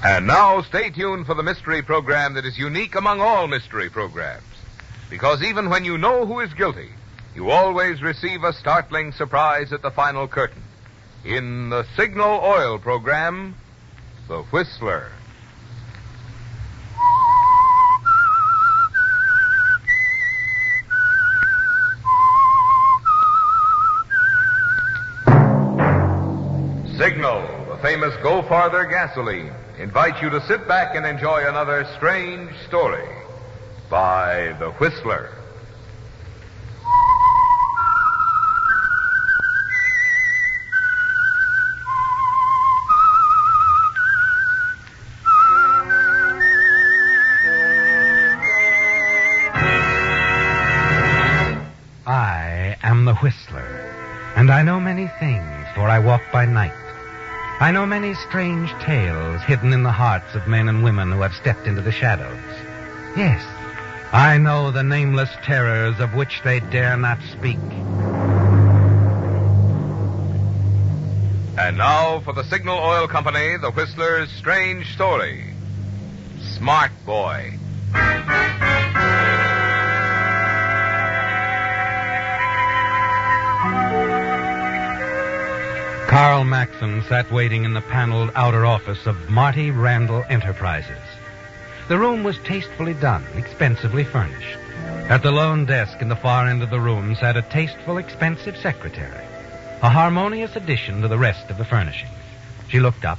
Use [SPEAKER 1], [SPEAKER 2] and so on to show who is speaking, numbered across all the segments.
[SPEAKER 1] And now, stay tuned for the mystery program that is unique among all mystery programs. Because even when you know who is guilty, you always receive a startling surprise at the final curtain. In the Signal Oil program, The Whistler. Signal, the famous Go Farther gasoline, invites you to sit back and enjoy another strange story by The Whistler.
[SPEAKER 2] I am the Whistler, and I know many things, for I walk by night. I know many strange tales hidden in the hearts of men and women who have stepped into the shadows. Yes, I know the nameless terrors of which they dare not speak.
[SPEAKER 1] And now for the Signal Oil Company, The Whistler's strange story. Smart Boy.
[SPEAKER 2] Carl Maxson sat waiting in the paneled outer office of Marty Randall Enterprises. The room was tastefully done, expensively furnished. At the lone desk in the far end of the room sat a tasteful, expensive secretary, a harmonious addition to the rest of the furnishings. She looked up,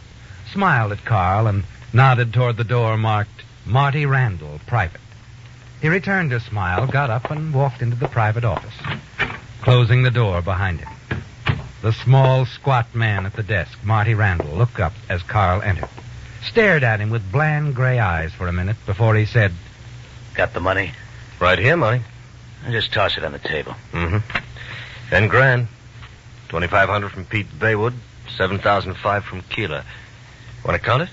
[SPEAKER 2] smiled at Carl, and nodded toward the door marked Marty Randall, Private. He returned her smile, got up, and walked into the private office, closing the door behind him. The small, squat man at the desk, Marty Randall, looked up as Carl entered, stared at him with bland gray eyes for a minute before he said,
[SPEAKER 3] Got the money?
[SPEAKER 4] Right here, Marty.
[SPEAKER 3] Just toss it on the table.
[SPEAKER 4] $10 grand. $2,500 from Pete Baywood, $7,005 from Keeler. Want to count it?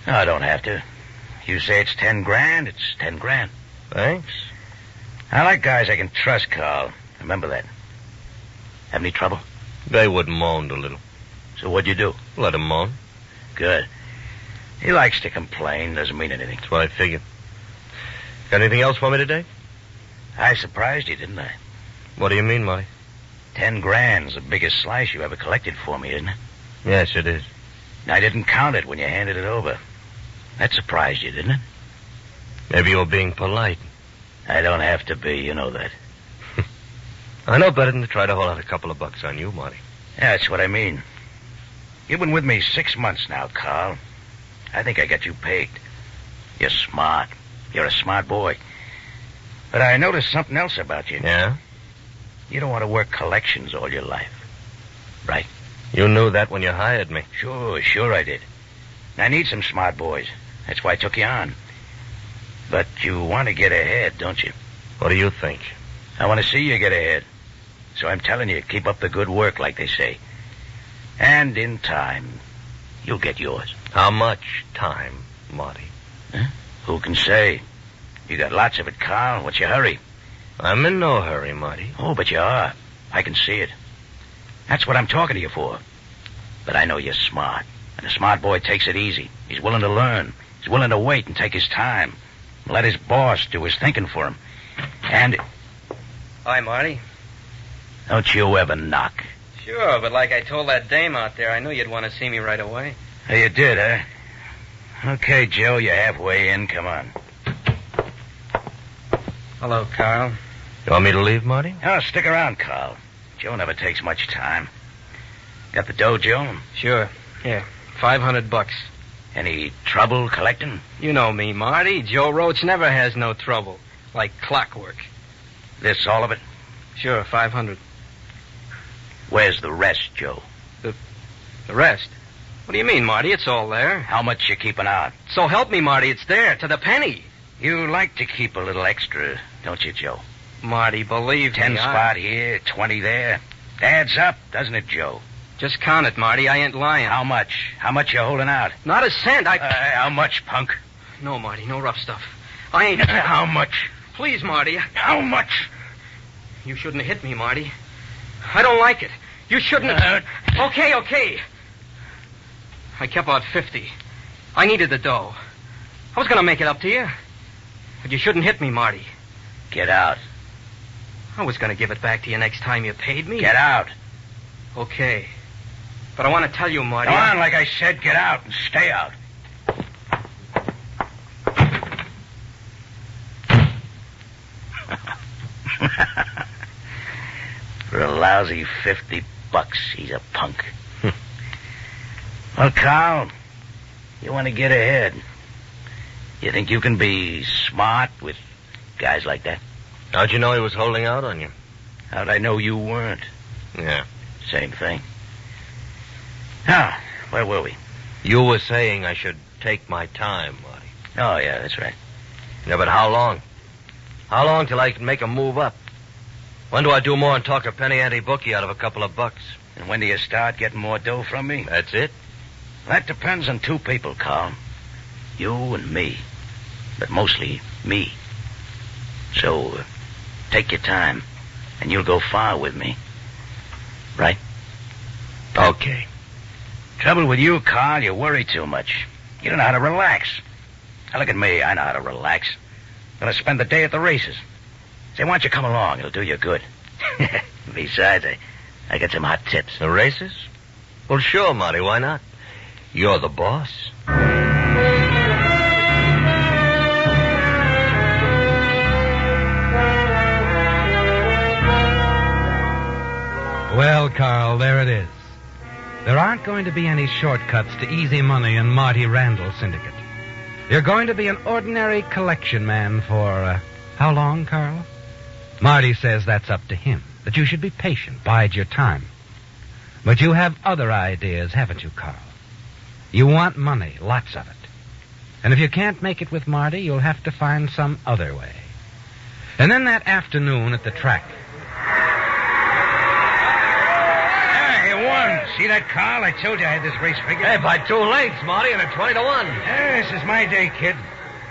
[SPEAKER 3] No, I don't have to. You say it's 10 grand, it's 10 grand.
[SPEAKER 4] Thanks.
[SPEAKER 3] I like guys I can trust, Carl. Remember that. Have any trouble?
[SPEAKER 4] Baywood moaned a little.
[SPEAKER 3] So what'd you do?
[SPEAKER 4] Let him moan.
[SPEAKER 3] Good. He likes to complain, doesn't mean anything.
[SPEAKER 4] That's what I figured. Got anything else for me today?
[SPEAKER 3] I surprised you, didn't I?
[SPEAKER 4] What do you mean, Marty?
[SPEAKER 3] 10 grand's the biggest slice you ever collected for me, isn't it?
[SPEAKER 4] Yes, it is.
[SPEAKER 3] I didn't count it when you handed it over. That surprised you, didn't it?
[SPEAKER 4] Maybe you were being polite.
[SPEAKER 3] I don't have to be, you know that.
[SPEAKER 4] I know better than to try to hold out a couple of bucks on you, Marty.
[SPEAKER 3] Yeah, that's what I mean. You've been with me 6 months now, Carl. I think I got you pegged. You're smart. You're a smart boy. But I noticed something else about you.
[SPEAKER 4] Yeah?
[SPEAKER 3] You don't want to work collections all your life. Right?
[SPEAKER 4] You knew that when you hired me.
[SPEAKER 3] Sure I did. I need some smart boys. That's why I took you on. But you want to get ahead, don't you?
[SPEAKER 4] What do you think?
[SPEAKER 3] I want to see you get ahead. So I'm telling you, keep up the good work, like they say. And in time, you'll get yours.
[SPEAKER 4] How much time, Marty?
[SPEAKER 3] Huh? Who can say? You got lots of it, Carl. What's your hurry?
[SPEAKER 4] I'm in no hurry, Marty.
[SPEAKER 3] Oh, but you are. I can see it. That's what I'm talking to you for. But I know you're smart. And a smart boy takes it easy. He's willing to learn. He's willing to wait and take his time. Let his boss do his thinking for him. And...
[SPEAKER 5] Hi, Marty.
[SPEAKER 3] Don't you ever knock.
[SPEAKER 5] Sure, but like I told that dame out there, I knew you'd want to see me right away.
[SPEAKER 3] Oh, you did, huh? Okay, Joe, you're halfway in. Come on.
[SPEAKER 5] Hello, Carl.
[SPEAKER 4] You want me to leave, Marty?
[SPEAKER 3] Oh, stick around, Carl. Joe never takes much time. Got the dough, Joe?
[SPEAKER 5] Sure. Here, $500.
[SPEAKER 3] Any trouble collecting?
[SPEAKER 5] You know me, Marty. Joe Roach never has no trouble. Like clockwork.
[SPEAKER 3] This all of it?
[SPEAKER 5] Sure, 500.
[SPEAKER 3] Where's the rest, Joe?
[SPEAKER 5] The rest? What do you mean, Marty? It's all there.
[SPEAKER 3] How much you keeping out?
[SPEAKER 5] So help me, Marty. It's there, to the penny.
[SPEAKER 3] You like to keep a little extra, don't you, Joe?
[SPEAKER 5] Marty, believe
[SPEAKER 3] 10
[SPEAKER 5] me.
[SPEAKER 3] 10 spot here, 20 there. Adds up, doesn't it, Joe?
[SPEAKER 5] Just count it, Marty. I ain't lying.
[SPEAKER 3] How much? How much you holding out?
[SPEAKER 5] Not a cent.
[SPEAKER 3] How much, punk?
[SPEAKER 5] No, Marty, no rough stuff. I ain't...
[SPEAKER 3] How much?
[SPEAKER 5] Please, Marty.
[SPEAKER 3] How much?
[SPEAKER 5] You shouldn't have hit me, Marty. I don't like it. You shouldn't have... Okay. I kept out 50. I needed the dough. I was going to make it up to you. But you shouldn't hit me, Marty.
[SPEAKER 3] Get out.
[SPEAKER 5] I was going to give it back to you next time you paid me.
[SPEAKER 3] Get out.
[SPEAKER 5] Okay. But I want to tell you, Marty...
[SPEAKER 3] Come on, like I said, get out and stay out. For a lousy $50, he's a punk. Well, Carl, you want to get ahead. You think you can be smart with guys like that?
[SPEAKER 4] How'd you know he was holding out on you?
[SPEAKER 3] How'd I know you weren't?
[SPEAKER 4] Yeah.
[SPEAKER 3] Same thing. Now, where were we?
[SPEAKER 4] You were saying I should take my time, Marty.
[SPEAKER 3] Oh, yeah, that's right.
[SPEAKER 4] Yeah, but how long? How long till I can make a move up? When do I do more and talk a penny ante bookie out of a couple of bucks?
[SPEAKER 3] And when do you start getting more dough from me?
[SPEAKER 4] That's it.
[SPEAKER 3] That depends on two people, Carl. You and me. But mostly me. So, take your time, and you'll go far with me. Right?
[SPEAKER 4] Okay.
[SPEAKER 3] Trouble with you, Carl, you worry too much. You don't know how to relax. Now, look at me. I know how to relax. Gonna spend the day at the races. Say, why don't you come along? It'll do you good. Besides, I got some hot tips.
[SPEAKER 4] The races? Well, sure, Marty. Why not? You're the boss.
[SPEAKER 2] Well, Carl, there it is. There aren't going to be any shortcuts to easy money in Marty Randall Syndicate. You're going to be an ordinary collection man for, how long, Carl? Marty says that's up to him, that you should be patient, bide your time. But you have other ideas, haven't you, Carl? You want money, lots of it. And if you can't make it with Marty, you'll have to find some other way. And then that afternoon at the track...
[SPEAKER 3] See that, Carl? I told you I had this race figured.
[SPEAKER 4] Hey, by 2 lengths, Marty, and a 20-1.
[SPEAKER 3] Yeah, this is my day, kid.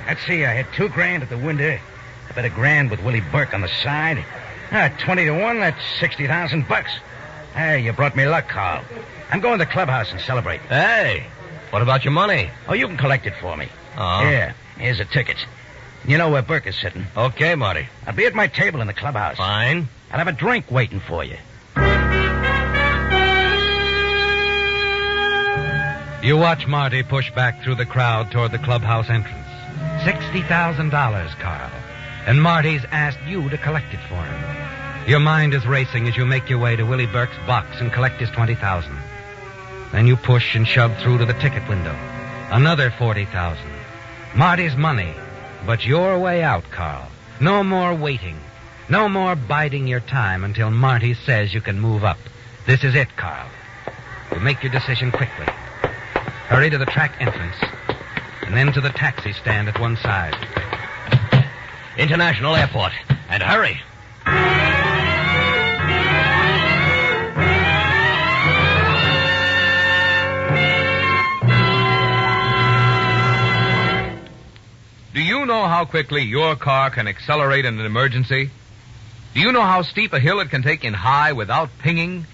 [SPEAKER 3] Let's see, I had $2,000 at the window. I bet $1,000 with Willie Burke on the side. 20-1, that's $60,000. Hey, you brought me luck, Carl. I'm going to the clubhouse and celebrate.
[SPEAKER 4] Hey, what about your money?
[SPEAKER 3] Oh, you can collect it for me.
[SPEAKER 4] Oh.
[SPEAKER 3] Yeah, here's the tickets. You know where Burke is sitting.
[SPEAKER 4] Okay, Marty.
[SPEAKER 3] I'll be at my table in the clubhouse.
[SPEAKER 4] Fine.
[SPEAKER 3] I'll have a drink waiting for you.
[SPEAKER 2] You watch Marty push back through the crowd toward the clubhouse entrance. $60,000, Carl. And Marty's asked you to collect it for him. Your mind is racing as you make your way to Willie Burke's box and collect his $20,000. Then you push and shove through to the ticket window. Another $40,000. Marty's money. But your way out, Carl. No more waiting. No more biding your time until Marty says you can move up. This is it, Carl. You make your decision quickly. Hurry to the track entrance, and then to the taxi stand at one side.
[SPEAKER 4] International Airport. And hurry.
[SPEAKER 1] Do you know how quickly your car can accelerate in an emergency? Do you know how steep a hill it can take in high without pinging?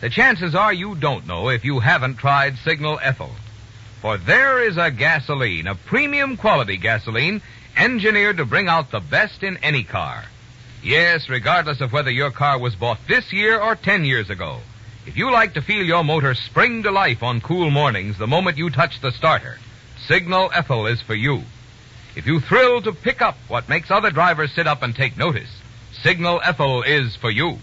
[SPEAKER 1] The chances are you don't know if you haven't tried Signal Ethyl. For there is a gasoline, a premium quality gasoline, engineered to bring out the best in any car. Yes, regardless of whether your car was bought this year or 10 years ago. If you like to feel your motor spring to life on cool mornings the moment you touch the starter, Signal Ethyl is for you. If you thrill to pick up what makes other drivers sit up and take notice, Signal Ethyl is for you.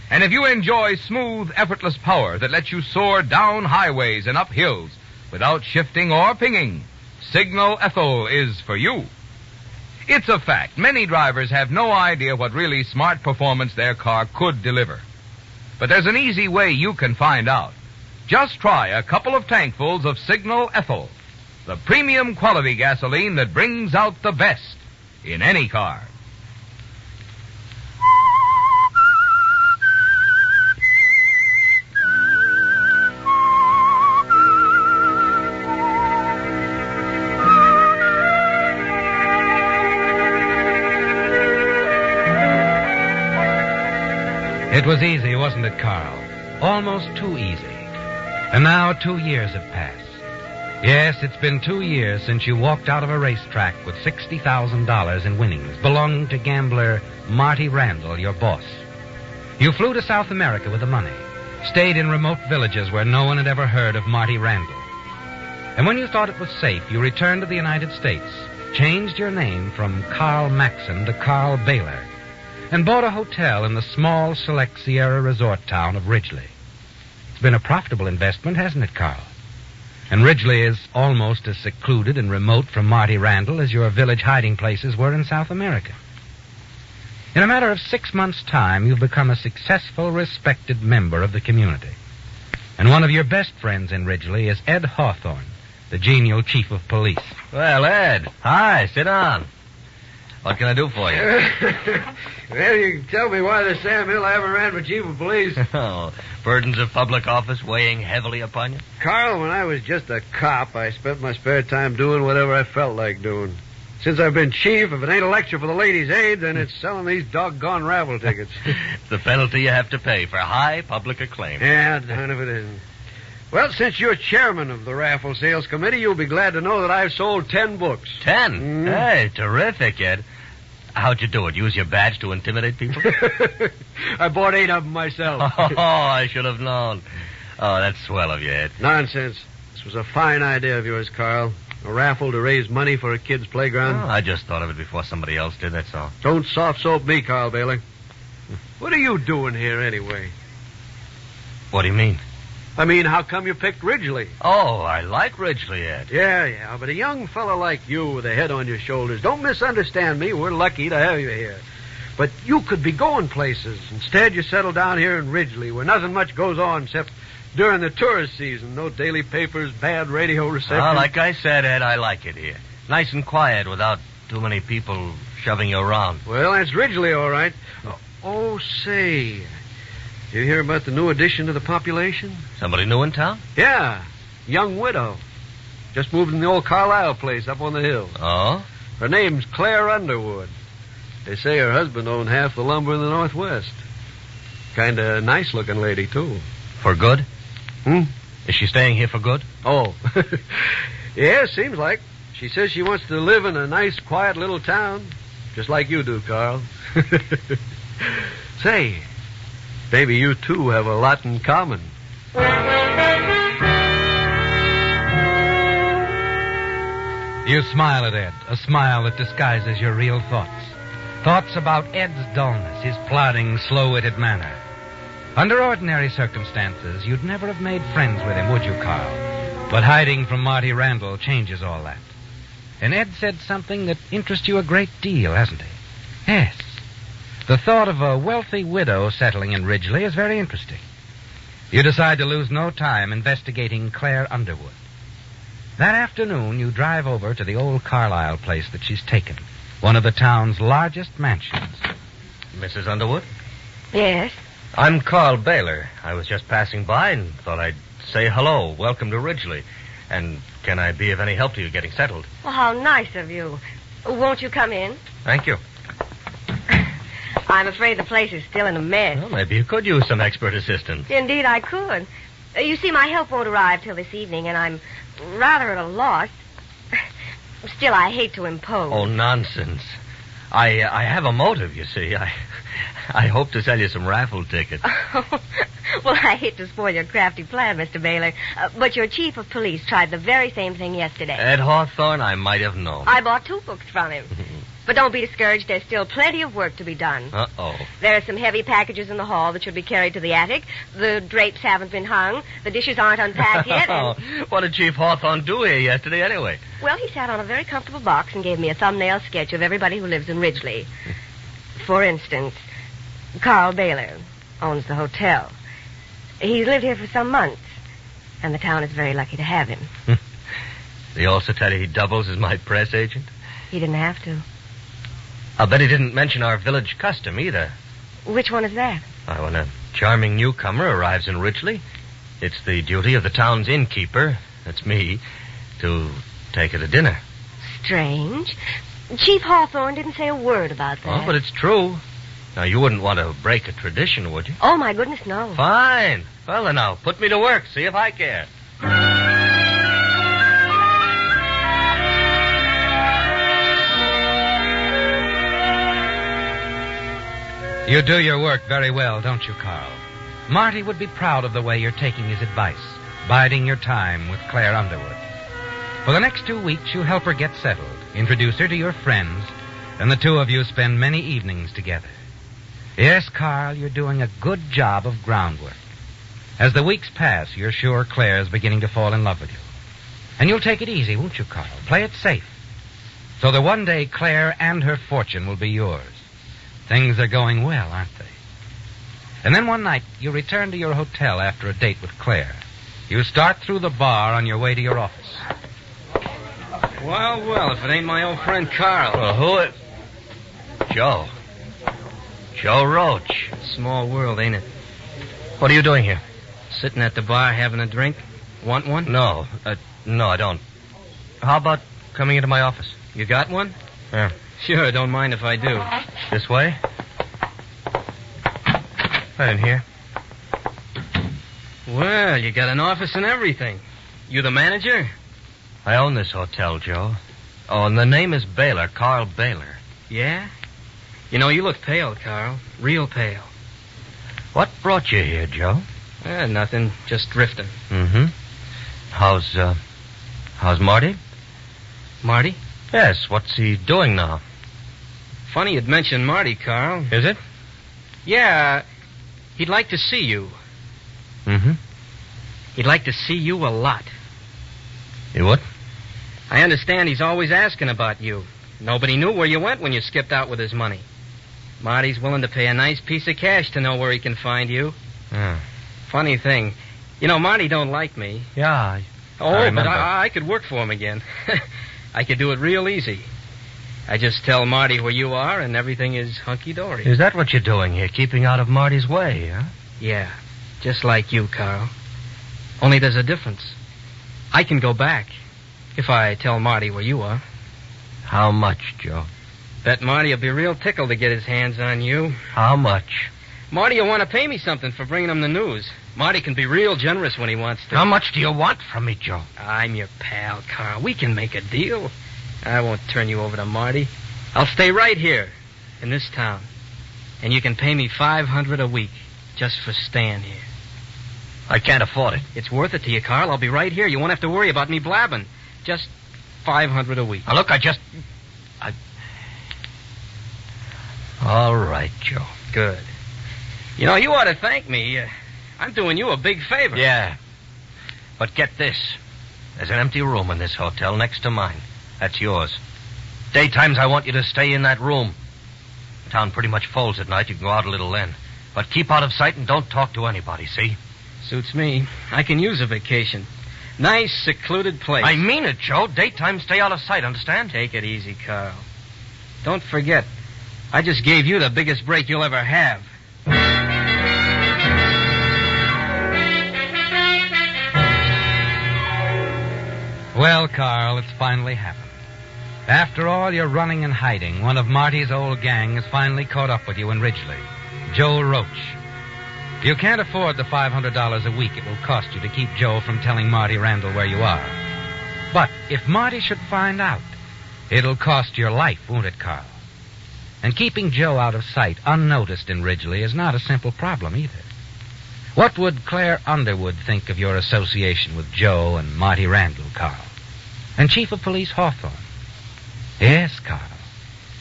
[SPEAKER 1] And if you enjoy smooth, effortless power that lets you soar down highways and up hills without shifting or pinging, Signal Ethyl is for you. It's a fact. Many drivers have no idea what really smart performance their car could deliver. But there's an easy way you can find out. Just try a couple of tankfuls of Signal Ethyl, the premium quality gasoline that brings out the best in any car.
[SPEAKER 2] It was easy, wasn't it, Carl? Almost too easy. And now 2 years have passed. Yes, it's been 2 years since you walked out of a racetrack with $60,000 in winnings belonging to gambler Marty Randall, your boss. You flew to South America with the money, stayed in remote villages where no one had ever heard of Marty Randall. And when you thought it was safe, you returned to the United States, changed your name from Carl Maxon to Carl Baylor, and bought a hotel in the small, select Sierra resort town of Ridgely. It's been a profitable investment, hasn't it, Carl? And Ridgely is almost as secluded and remote from Marty Randall as your village hiding places were in South America. In a matter of 6 months' time, you've become a successful, respected member of the community. And one of your best friends in Ridgely is Ed Hawthorne, the genial chief of police.
[SPEAKER 4] Well, Ed, hi, sit down. What can I do for you?
[SPEAKER 6] Well, you can tell me why the Sam Hill I haven't ran for chief of police.
[SPEAKER 4] Oh, burdens of public office weighing heavily upon you?
[SPEAKER 6] Carl, when I was just a cop, I spent my spare time doing whatever I felt like doing. Since I've been chief, if it ain't a lecture for the ladies' aid, then it's selling these doggone raffle tickets.
[SPEAKER 4] It's the penalty you have to pay for high public acclaim.
[SPEAKER 6] Yeah, none of it isn't. Well, since you're chairman of the raffle sales committee, you'll be glad to know that I've sold 10 books.
[SPEAKER 4] 10? Hey, terrific, Ed. How'd you do it? Use your badge to intimidate people?
[SPEAKER 6] I bought 8 of them myself.
[SPEAKER 4] Oh, I should have known. Oh, that's swell of you, Ed.
[SPEAKER 6] Nonsense. This was a fine idea of yours, Carl. A raffle to raise money for a kid's playground.
[SPEAKER 4] Oh, I just thought of it before somebody else did, that's all.
[SPEAKER 6] Don't soft soap me, Carl Baylor. What are you doing here, anyway?
[SPEAKER 4] What do you mean?
[SPEAKER 6] I mean, how come you picked Ridgely?
[SPEAKER 4] Oh, I like Ridgely, Ed.
[SPEAKER 6] Yeah, but a young fellow like you with a head on your shoulders, don't misunderstand me. We're lucky to have you here. But you could be going places. Instead, you settle down here in Ridgely, where nothing much goes on except during the tourist season. No daily papers, bad radio reception.
[SPEAKER 4] Oh, like I said, Ed, I like it here. Nice and quiet without too many people shoving you around.
[SPEAKER 6] Well, that's Ridgely, all right. Oh, say, you hear about the new addition to the population?
[SPEAKER 4] Somebody new in town?
[SPEAKER 6] Yeah, young widow. Just moved in the old Carlisle place up on the hill.
[SPEAKER 4] Oh?
[SPEAKER 6] Her name's Claire Underwood. They say her husband owned half the lumber in the Northwest. Kind of nice-looking lady, too.
[SPEAKER 4] For good? Is she staying here for good?
[SPEAKER 6] Oh. Yeah, seems like. She says she wants to live in a nice, quiet little town. Just like you do, Carl. Say, maybe you two have a lot in common.
[SPEAKER 2] You smile at Ed, a smile that disguises your real thoughts. Thoughts about Ed's dullness, his plodding, slow-witted manner. Under ordinary circumstances, you'd never have made friends with him, would you, Carl? But hiding from Marty Randall changes all that. And Ed said something that interests you a great deal, hasn't he? Yes. The thought of a wealthy widow settling in Ridgely is very interesting. You decide to lose no time investigating Claire Underwood. That afternoon, you drive over to the old Carlisle place that she's taken, one of the town's largest mansions.
[SPEAKER 4] Mrs. Underwood?
[SPEAKER 7] Yes?
[SPEAKER 4] I'm Carl Baylor. I was just passing by and thought I'd say hello. Welcome to Ridgely. And can I be of any help to you getting settled?
[SPEAKER 7] Well, how nice of you. Won't you come in?
[SPEAKER 4] Thank you.
[SPEAKER 7] I'm afraid the place is still in a mess.
[SPEAKER 4] Well, maybe you could use some expert assistance.
[SPEAKER 7] Indeed, I could. You see, my help won't arrive till this evening, and I'm rather at a loss. Still, I hate to impose.
[SPEAKER 4] Oh, nonsense. I have a motive, you see. I hope to sell you some raffle tickets.
[SPEAKER 7] Well, I hate to spoil your crafty plan, Mr. Baylor, but your chief of police tried the very same thing yesterday.
[SPEAKER 4] Ed Hawthorne, I might have known.
[SPEAKER 7] I bought 2 books from him. But don't be discouraged. There's still plenty of work to be done.
[SPEAKER 4] Uh-oh.
[SPEAKER 7] There are some heavy packages in the hall that should be carried to the attic. The drapes haven't been hung. The dishes aren't unpacked yet. And...
[SPEAKER 4] What did Chief Hawthorne do here yesterday, anyway?
[SPEAKER 7] Well, he sat on a very comfortable box and gave me a thumbnail sketch of everybody who lives in Ridgely. For instance, Carl Baylor owns the hotel. He's lived here for some months, and the town is very lucky to have him.
[SPEAKER 4] Did he also tell you he doubles as my press agent?
[SPEAKER 7] He didn't have to.
[SPEAKER 4] I'll bet he didn't mention our village custom either.
[SPEAKER 7] Which one is that?
[SPEAKER 4] When a charming newcomer arrives in Ridgely, it's the duty of the town's innkeeper, that's me, to take her to dinner.
[SPEAKER 7] Strange. Chief Hawthorne didn't say a word about that.
[SPEAKER 4] Oh, but it's true. Now, you wouldn't want to break a tradition, would you?
[SPEAKER 7] Oh, my goodness, no.
[SPEAKER 4] Fine. Well, then now, put me to work. See if I care.
[SPEAKER 2] You do your work very well, don't you, Carl? Marty would be proud of the way you're taking his advice, biding your time with Claire Underwood. For the next 2 weeks, you help her get settled, introduce her to your friends, and the two of you spend many evenings together. Yes, Carl, you're doing a good job of groundwork. As the weeks pass, you're sure Claire's beginning to fall in love with you. And you'll take it easy, won't you, Carl? Play it safe. So that one day Claire and her fortune will be yours. Things are going well, aren't they? And then one night, you return to your hotel after a date with Claire. You start through the bar on your way to your office.
[SPEAKER 5] Well, well, if it ain't my old friend Carl.
[SPEAKER 4] Well, who it? Joe. Joe Roach.
[SPEAKER 5] Small world, ain't it?
[SPEAKER 4] What are you doing here?
[SPEAKER 5] Sitting at the bar having a drink. Want one?
[SPEAKER 4] No, I don't. How about coming into my office?
[SPEAKER 5] You got one?
[SPEAKER 4] Yeah.
[SPEAKER 5] Sure, don't mind if I do.
[SPEAKER 4] This way? Right in here.
[SPEAKER 5] Well, you got an office and everything. You the manager?
[SPEAKER 4] I own this hotel, Joe. Oh, and the name is Baylor, Carl Baylor.
[SPEAKER 5] Yeah? You know, you look pale, Carl. Real pale.
[SPEAKER 4] What brought you here, Joe?
[SPEAKER 5] Nothing. Just drifting.
[SPEAKER 4] Mm-hmm. How's Marty?
[SPEAKER 5] Marty?
[SPEAKER 4] Yes, what's he doing now?
[SPEAKER 5] Funny you'd mention Marty, Carl.
[SPEAKER 4] Is it?
[SPEAKER 5] Yeah, he'd like to see you.
[SPEAKER 4] Mm-hmm.
[SPEAKER 5] He'd like to see you a lot.
[SPEAKER 4] He would?
[SPEAKER 5] I understand he's always asking about you. Nobody knew where you went when you skipped out with his money. Marty's willing to pay a nice piece of cash to know where he can find you.
[SPEAKER 4] Yeah.
[SPEAKER 5] Funny thing. You know, Marty don't like me.
[SPEAKER 4] Yeah,
[SPEAKER 5] I
[SPEAKER 4] remember.
[SPEAKER 5] But I could work for him again. I could do it real easy. I just tell Marty where you are, and everything is hunky-dory.
[SPEAKER 4] Is that what you're doing here, keeping out of Marty's way, huh?
[SPEAKER 5] Yeah, just like you, Carl. Only there's a difference. I can go back if I tell Marty where you are.
[SPEAKER 4] How much, Joe?
[SPEAKER 5] Bet Marty will be real tickled to get his hands on you.
[SPEAKER 4] How much?
[SPEAKER 5] Marty will want to pay me something for bringing him the news. Marty can be real generous when he wants to.
[SPEAKER 4] How much do you want from me, Joe?
[SPEAKER 5] I'm your pal, Carl. We can make a deal. I won't turn you over to Marty. I'll stay right here in this town. And you can pay me $500 a week just for staying here.
[SPEAKER 4] I can't afford it.
[SPEAKER 5] It's worth it to you, Carl. I'll be right here. You won't have to worry about me blabbing. Just $500 a week.
[SPEAKER 4] Now, look, All right, Joe.
[SPEAKER 5] Good. You know, you ought to thank me. I'm doing you a big favor.
[SPEAKER 4] Yeah. But get this. There's an empty room in this hotel next to mine. That's yours. Daytimes, I want you to stay in that room. The town pretty much folds at night. You can go out a little then. But keep out of sight and don't talk to anybody, see?
[SPEAKER 5] Suits me. I can use a vacation. Nice, secluded place.
[SPEAKER 4] I mean it, Joe. Daytime, stay out of sight, understand?
[SPEAKER 5] Take it easy, Carl. Don't forget, I just gave you the biggest break you'll ever have.
[SPEAKER 2] Well, Carl, it's finally happened. After all your running and hiding, one of Marty's old gang has finally caught up with you in Ridgely. Joe Roach. You can't afford the $500 a week it will cost you to keep Joe from telling Marty Randall where you are. But if Marty should find out, it'll cost your life, won't it, Carl? And keeping Joe out of sight, unnoticed in Ridgely, is not a simple problem either. What would Claire Underwood think of your association with Joe and Marty Randall, Carl? And Chief of Police Hawthorne? Yes, Carl.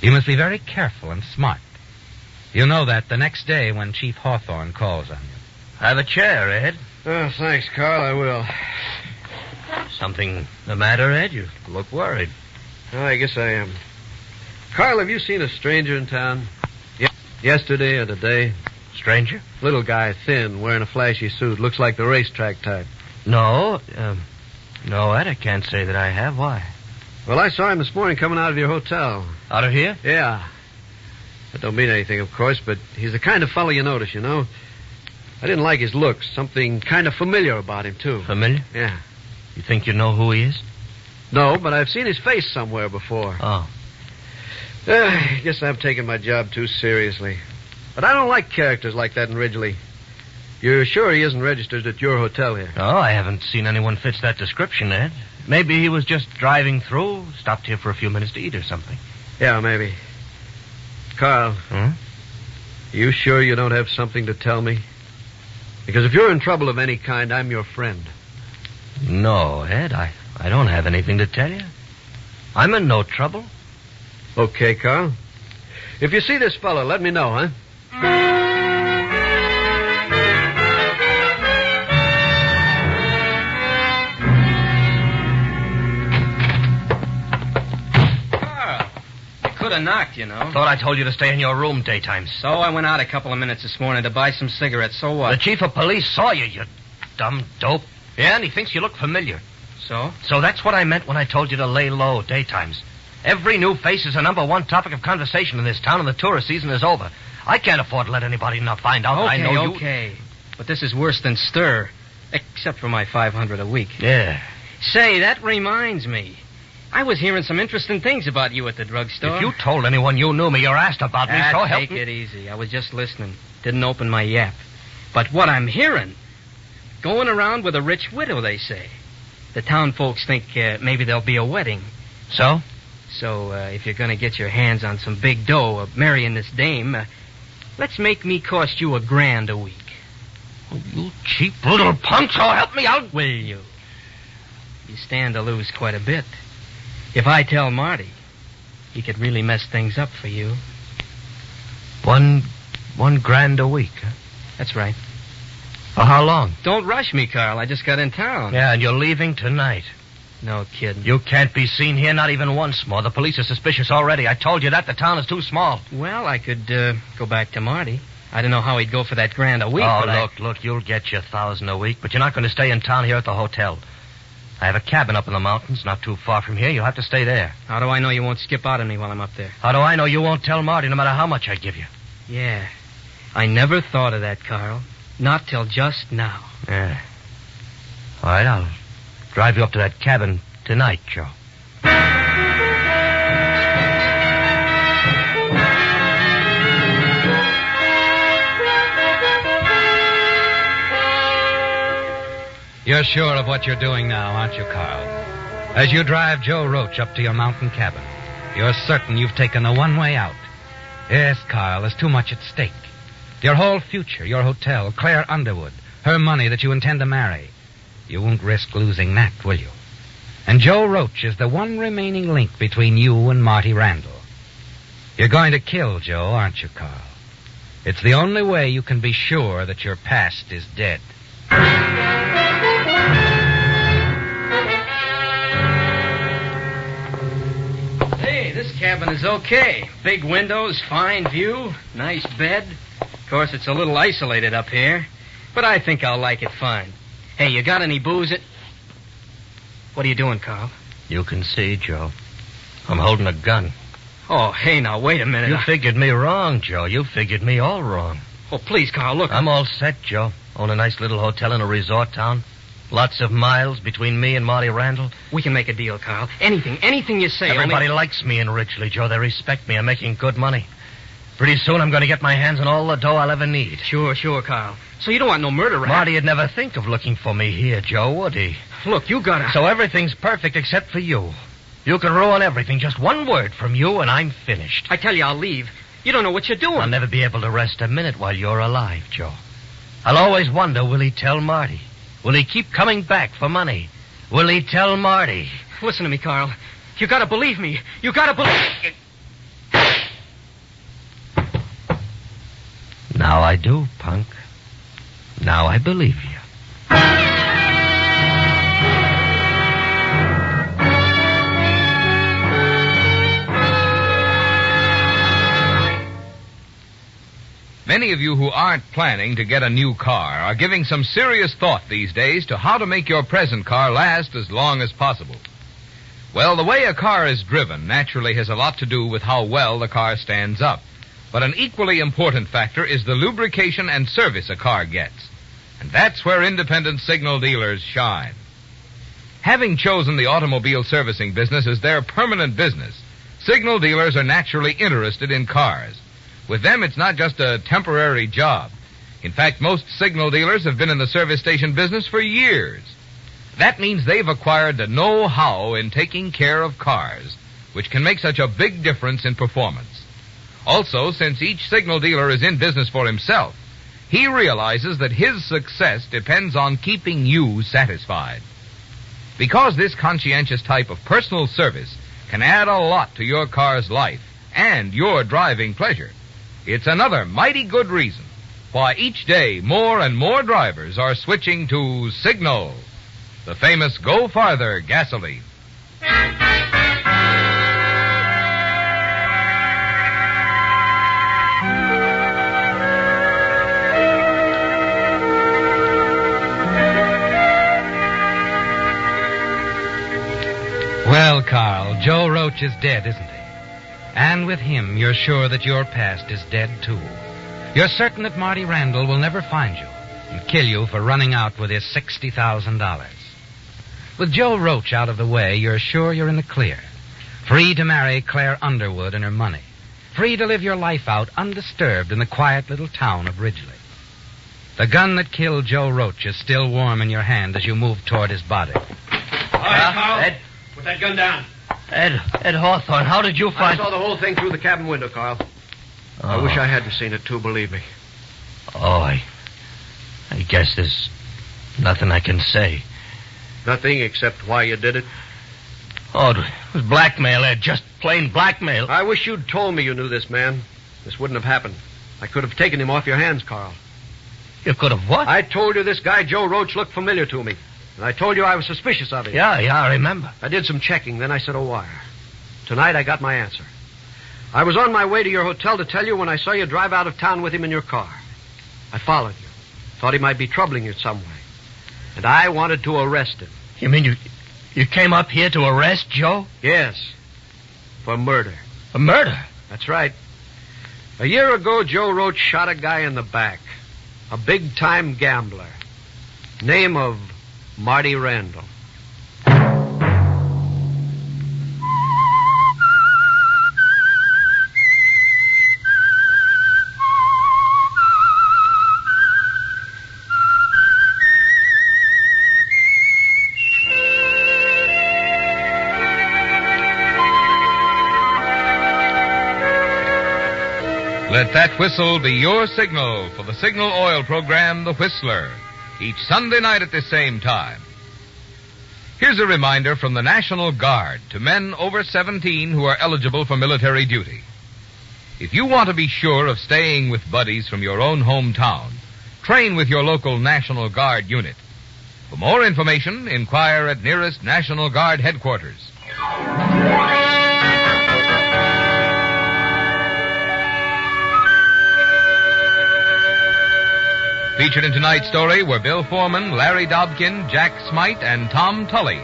[SPEAKER 2] You must be very careful and smart. You'll know that the next day when Chief Hawthorne calls on you.
[SPEAKER 4] Have a chair, Ed.
[SPEAKER 6] Oh, thanks, Carl. I will.
[SPEAKER 4] Something the matter, Ed? You look worried.
[SPEAKER 6] Oh, I guess I am. Carl, have you seen a stranger in town? Yesterday or today?
[SPEAKER 4] Stranger?
[SPEAKER 6] Little guy, thin, wearing a flashy suit. Looks like the racetrack type.
[SPEAKER 4] No, Ed, I can't say that I have. Why?
[SPEAKER 6] Well, I saw him this morning coming out of your hotel.
[SPEAKER 4] Out of here?
[SPEAKER 6] Yeah. That don't mean anything, of course, but he's the kind of fellow you notice, you know. I didn't like his looks. Something kind of familiar about him, too.
[SPEAKER 4] Familiar?
[SPEAKER 6] Yeah.
[SPEAKER 4] You think you know who he is?
[SPEAKER 6] No, but I've seen his face somewhere before.
[SPEAKER 4] Oh.
[SPEAKER 6] I guess I'm taking my job too seriously. But I don't like characters like that in Ridgely. You're sure he isn't registered at your hotel here?
[SPEAKER 4] Oh, I haven't seen anyone fits that description, Ed. Maybe he was just driving through, stopped here for a few minutes to eat or something.
[SPEAKER 6] Yeah, maybe. Carl.
[SPEAKER 4] Hmm?
[SPEAKER 6] You sure you don't have something to tell me? Because if you're in trouble of any kind, I'm your friend.
[SPEAKER 4] No, Ed, I don't have anything to tell you. I'm in no trouble.
[SPEAKER 6] Okay, Carl. If you see this fellow, let me know, huh?
[SPEAKER 5] Carl, you could have knocked, you know.
[SPEAKER 4] Thought I told you to stay in your room daytimes.
[SPEAKER 5] So I went out a couple of minutes this morning to buy some cigarettes. So what?
[SPEAKER 4] The chief of police saw you, you dumb dope. Yeah, and he thinks you look familiar.
[SPEAKER 5] So?
[SPEAKER 4] So that's what I meant when I told you to lay low daytimes. Every new face is a number one topic of conversation in this town, and the tourist season is over. I can't afford to let anybody not find out that I know you.
[SPEAKER 5] Okay. But this is worse than stir. Except for my $500 a week.
[SPEAKER 4] Yeah.
[SPEAKER 5] Say, that reminds me. I was hearing some interesting things about you at the drugstore.
[SPEAKER 4] If you told anyone you knew me or asked about me, so help
[SPEAKER 5] Take
[SPEAKER 4] me.
[SPEAKER 5] it easy. I was just listening. Didn't open my yap. But what I'm hearing... Going around with a rich widow, they say. The town folks think maybe there'll be a wedding.
[SPEAKER 4] So?
[SPEAKER 5] So, if you're going to get your hands on some big dough of marrying this dame, let's make me cost you $1,000 a week.
[SPEAKER 4] Oh, you cheap little punk, so help me out.
[SPEAKER 5] Will you? You stand to lose quite a bit. If I tell Marty, he could really mess things up for you.
[SPEAKER 4] $1,000 a week, huh?
[SPEAKER 5] That's right.
[SPEAKER 4] For how long?
[SPEAKER 5] Don't rush me, Carl. I just got in town.
[SPEAKER 4] Yeah, and you're leaving tonight.
[SPEAKER 5] No kidding.
[SPEAKER 4] You can't be seen here, not even once more. The police are suspicious already. I told you that. The town is too small.
[SPEAKER 5] Well, I could go back to Marty. I don't know how he'd go for that $1,000 a week.
[SPEAKER 4] Oh, look, you'll get your $1,000 a week, but you're not going to stay in town here at the hotel. I have a cabin up in the mountains, not too far from here. You'll have to stay there.
[SPEAKER 5] How do I know you won't skip out on me while I'm up there?
[SPEAKER 4] How do I know you won't tell Marty no matter how much I give you?
[SPEAKER 5] Yeah. I never thought of that, Carl. Not till just now.
[SPEAKER 4] Yeah. All right, I'll drive you up to that cabin tonight, Joe.
[SPEAKER 2] You're sure of what you're doing now, aren't you, Carl? As you drive Joe Roach up to your mountain cabin, you're certain you've taken the one way out. Yes, Carl, there's too much at stake. Your whole future, your hotel, Claire Underwood, her money that you intend to marry. You won't risk losing that, will you? And Joe Roach is the one remaining link between you and Marty Randall. You're going to kill Joe, aren't you, Carl? It's the only way you can be sure that your past is dead.
[SPEAKER 5] Hey, this cabin is okay. Big windows, fine view, nice bed. Of course, it's a little isolated up here, but I think I'll like it fine. Hey, you got any booze? What are you doing, Carl?
[SPEAKER 4] You can see, Joe. I'm holding a gun.
[SPEAKER 5] Oh, hey, now, wait a minute.
[SPEAKER 4] You figured me wrong, Joe. You figured me all wrong.
[SPEAKER 5] Oh, please, Carl, look.
[SPEAKER 4] I'm all set, Joe. Own a nice little hotel in a resort town. Lots of miles between me and Marty Randall.
[SPEAKER 5] We can make a deal, Carl. Anything you say.
[SPEAKER 4] Everybody likes me in Ridgely, Joe. They respect me. I'm making good money. Pretty soon I'm going to get my hands on all the dough I'll ever need.
[SPEAKER 5] Sure, Carl. So you don't want no murder rap?
[SPEAKER 4] Marty'd never think of looking for me here, Joe, would he?
[SPEAKER 5] Look, you gotta...
[SPEAKER 4] So everything's perfect except for you. You can ruin everything. Just one word from you and I'm finished.
[SPEAKER 5] I tell you, I'll leave. You don't know what you're doing.
[SPEAKER 4] I'll never be able to rest a minute while you're alive, Joe. I'll always wonder, will he tell Marty? Will he keep coming back for money? Will he tell Marty?
[SPEAKER 5] Listen to me, Carl. You gotta believe me. You gotta believe...
[SPEAKER 4] Now I do, punk. Now I believe you.
[SPEAKER 1] Many of you who aren't planning to get a new car are giving some serious thought these days to how to make your present car last as long as possible. Well, the way a car is driven naturally has a lot to do with how well the car stands up. But an equally important factor is the lubrication and service a car gets. And that's where independent signal dealers shine. Having chosen the automobile servicing business as their permanent business, signal dealers are naturally interested in cars. With them, it's not just a temporary job. In fact, most signal dealers have been in the service station business for years. That means they've acquired the know-how in taking care of cars, which can make such a big difference in performance. Also, since each signal dealer is in business for himself, he realizes that his success depends on keeping you satisfied. Because this conscientious type of personal service can add a lot to your car's life and your driving pleasure, it's another mighty good reason why each day more and more drivers are switching to Signal, the famous Go Farther gasoline.
[SPEAKER 2] Well, Carl, Joe Roach is dead, isn't he? And with him, you're sure that your past is dead, too. You're certain that Marty Randall will never find you and kill you for running out with his $60,000. With Joe Roach out of the way, you're sure you're in the clear. Free to marry Claire Underwood and her money. Free to live your life out undisturbed in the quiet little town of Ridgely. The gun that killed Joe Roach is still warm in your hand as you move toward his body.
[SPEAKER 6] All right, Carl.
[SPEAKER 4] Ed?
[SPEAKER 6] Put that gun down.
[SPEAKER 4] Ed Hawthorne, how did you find...
[SPEAKER 6] I saw the whole thing through the cabin window, Carl.
[SPEAKER 4] Oh.
[SPEAKER 6] I wish I hadn't seen it, too, believe me.
[SPEAKER 4] Oh, I guess there's nothing I can say.
[SPEAKER 6] Nothing except why you did it?
[SPEAKER 4] Oh, it was blackmail, Ed. Just plain blackmail.
[SPEAKER 6] I wish you'd told me you knew this man. This wouldn't have happened. I could have taken him off your hands, Carl.
[SPEAKER 4] You could have what?
[SPEAKER 6] I told you this guy, Joe Roach, looked familiar to me. And I told you I was suspicious of him.
[SPEAKER 4] Yeah, I remember.
[SPEAKER 6] I did some checking, then I set a wire. Tonight I got my answer. I was on my way to your hotel to tell you when I saw you drive out of town with him in your car. I followed you. Thought he might be troubling you some way. And I wanted to arrest him.
[SPEAKER 4] You mean you came up here to arrest Joe?
[SPEAKER 6] Yes. For murder.
[SPEAKER 4] A murder?
[SPEAKER 6] That's right. A year ago, Joe Roach shot a guy in the back. A big-time gambler. Name of Marty Randall.
[SPEAKER 1] Let that whistle be your signal for the Signal Oil program, The Whistler, each Sunday night at this same time. Here's a reminder from the National Guard to men over 17 who are eligible for military duty. If you want to be sure of staying with buddies from your own hometown, train with your local National Guard unit. For more information, inquire at nearest National Guard headquarters. Featured in tonight's story were Bill Forman, Larry Dobkin, Jack Smite, and Tom Tully.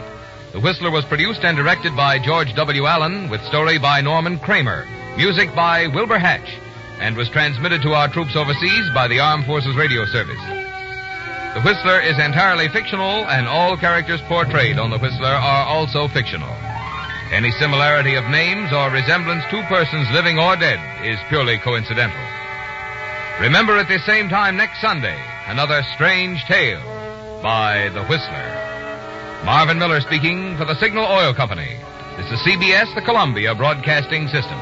[SPEAKER 1] The Whistler was produced and directed by George W. Allen, with story by Norman Kramer, music by Wilbur Hatch, and was transmitted to our troops overseas by the Armed Forces Radio Service. The Whistler is entirely fictional, and all characters portrayed on The Whistler are also fictional. Any similarity of names or resemblance to persons living or dead is purely coincidental. Remember at this same time next Sunday, another strange tale by The Whistler. Marvin Miller speaking for the Signal Oil Company. This is CBS, the Columbia Broadcasting System.